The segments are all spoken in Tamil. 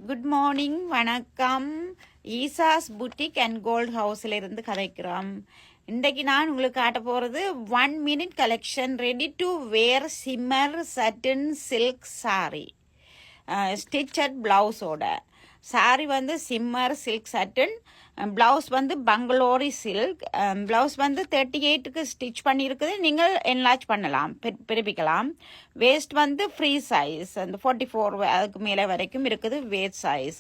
குட் மார்னிங், வணக்கம். ஈசாஸ் புட்டிக் அண்ட் கோல்ட் ஹவுஸில் இருந்து கதைக்கிறோம். இன்றைக்கு நான் உங்களுக்கு காட்ட போகிறது 1 minute collection ready to wear shimmer satin silk sari stitched ப்ளவுஸோட. சாரி வந்து சிம்மர் சில்க் சட்டின், ப்ளவுஸ் வந்து பங்களோரி சில்க். ப்ளவுஸ் வந்து 38க்கு ஸ்டிச் பண்ணியிருக்குது. நீங்கள் என்லார்ஜ் பண்ணலாம், பிரிப்பிக்கலாம். வேஸ்ட் வந்து ஃப்ரீ சைஸ், அந்த 44 அதுக்கு மேலே வரைக்கும் இருக்குது வேஸ்ட் சைஸ்.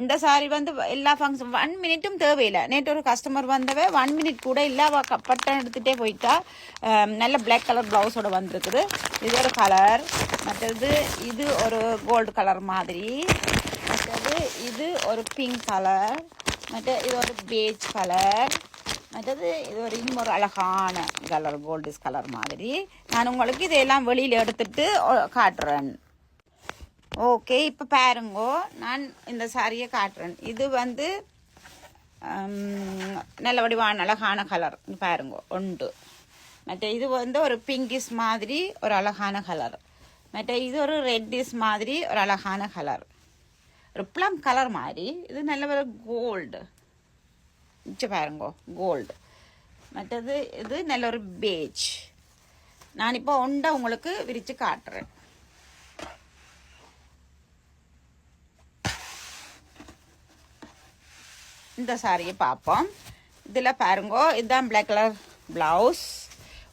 இந்த சாரி வந்து எல்லா ஃபங்க்ஷன் 1 minute தேவையில்லை. நேற்று ஒரு கஸ்டமர் வந்தவ 1 minute கூட இல்லை, அவள் பட்டன் எடுத்துகிட்டே போயிட்டா. நல்ல பிளாக் கலர் ப்ளவுஸோட வந்திருக்குது. இது ஒரு கலர். மற்றது இது ஒரு கோல்டு கலர் மாதிரி. மற்றது இது ஒரு பிங்க் கலர். மற்ற இது ஒரு பேஜ் கலர். மற்றது இது ஒரு இன்னொரு அழகான கலர், கோல்டிஷ் கலர் மாதிரி. நான் உங்களுக்கு இதையெல்லாம் வெளியில் எடுத்துட்டு காட்டுறேன். ஓகே, இப்போ பாருங்கோ, நான் இந்த சாரியை காட்டுறேன். இது வந்து நல்ல வடிவான அழகான கலர் பாருங்கோ உண்டு. மற்ற இது வந்து ஒரு பிங்கிஷ் மாதிரி ஒரு அழகான கலர். மற்ற இது ஒரு ரெட்டிஷ் மாதிரி ஒரு அழகான கலர், ஒரு ப்ளம் கலர் மாதிரி. இது நல்ல ஒரு கோல்டு பாருங்கோ, கோல்டு. மற்றது இது நல்ல ஒரு பேஜ். நான் இப்போ ஒண்டை உங்களுக்கு விரித்து காட்டுறேன். இந்த சாரியை பார்ப்போம். இதில் பாருங்கோ, இதுதான் பிளாக் கலர் ப்ளவுஸ்.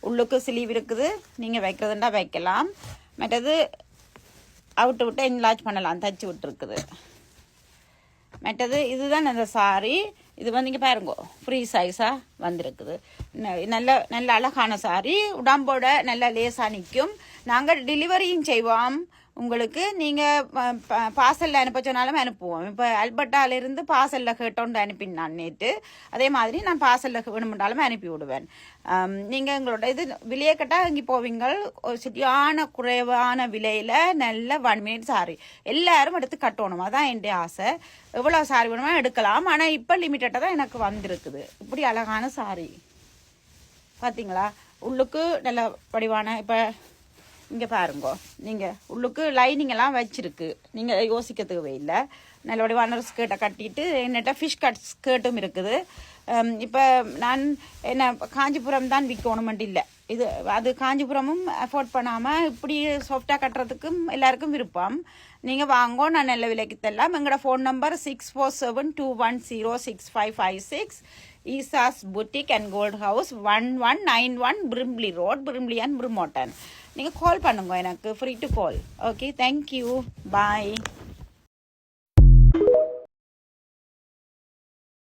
உள்ளுக்கு ஸ்லீவ் இருக்குது, நீங்கள் வைக்கிறதுண்டா வைக்கலாம். மற்றது அவுட்டு விட்டு என்லார்ஜ் பண்ணலாம், தச்சு விட்டுருக்குது. மற்றது இதுதான் அந்த சாரி. இது வந்து இங்கே பாருங்கோ, ஃப்ரீ சைஸாக வந்திருக்குது. நல்ல நல்ல அழகான சாரி, உடம்போட நல்ல லேசாக நிற்கும். நாங்கள் டெலிவரியும் செய்வோம் உங்களுக்கு. நீங்கள் பார்சலில் அனுப்ப சொன்னாலும் அனுப்புவோம். இப்போ அல்பர்ட்டாவிலிருந்து பார்சலில் கேட்டோன்னு அனுப்பினான் நேற்று. அதே மாதிரி நான் பார்சலில் வேணுமென்றாலும் அனுப்பி விடுவேன். நீங்கள் எங்களோட இது விலையை கேட்டால் இங்கே போவீங்க. ஒரு சரியான குறைவான விலையில் நல்ல 1 minute சாரி எல்லாரும் எடுத்து கட்டணும். அதான் என்னுடைய ஆசை. எவ்வளோ சாரி வேணுமோ எடுக்கலாம். ஆனால் இப்போ லிமிட்டடாக தான் எனக்கு வந்திருக்குது. இப்படி அழகான சாரி பார்த்தீங்களா? உள்ளுக்கு நல்ல வடிவான, இப்போ இங்கே பாருங்கோ, நீங்கள் உள்ளுக்கு லைனிங்கெல்லாம் வச்சிருக்கு, நீங்கள் யோசிக்க தேவையில்லை. நல்ல வடிவான ஸ்கர்ட்டை கட்டிட்டு என்னட்ட ஃபிஷ் கட் ஸ்கர்ட்டும் இருக்குது. இப்போ நான் என்ன காஞ்சிபுரம் தான் விற்கணுமெண்டு இல்லை. இது அது காஞ்சிபுரமும் அஃபோர்ட் பண்ணாமல் இப்படி சாஃப்டாக கட்டுறதுக்கும் எல்லாருக்கும் விருப்பம். நீங்கள் வாங்கோ, நான் நல்ல விலைக்கு தரலாம். எங்களோட phone number 6472106556. Isa's boutique and gold house, 1191 Brimley road, Brimley and Brimorton. நீங்கள் கால் பண்ணுங்க, எனக்கு free to call. Okay, thank you, bye.